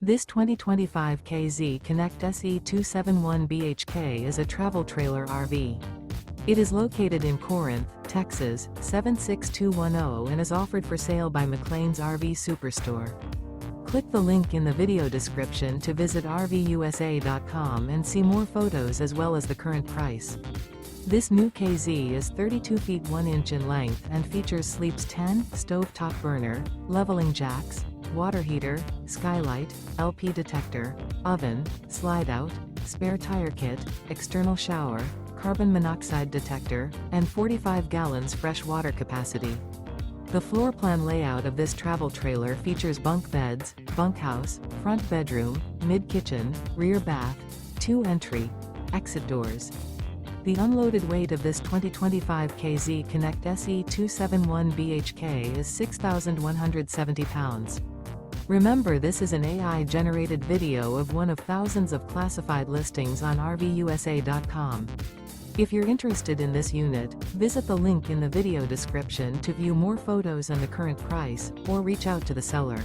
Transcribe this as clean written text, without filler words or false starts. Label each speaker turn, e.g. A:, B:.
A: This 2025 KZ Connect SE271BHK is a travel trailer RV. It is located in Corinth, Texas, 76210 and is offered for sale by McClain's RV Superstore. Click the link in the video description to visit RVUSA.com and see more photos as well as the current price. This new KZ is 32 feet 1 inch in length and features sleeps 10, stovetop burner, leveling jacks, water heater, skylight, LP detector, oven, slide-out, spare tire kit, external shower, carbon monoxide detector, and 45 gallons fresh water capacity. The floor plan layout of this travel trailer features bunk beds, bunkhouse, front bedroom, mid-kitchen, rear bath, 2 entry, exit doors. The unloaded weight of this 2025 KZ Connect SE271BHK is 6,170 pounds. Remember, this is an AI-generated video of one of thousands of classified listings on RVUSA.com. If you're interested in this unit, visit the link in the video description to view more photos and the current price, or reach out to the seller.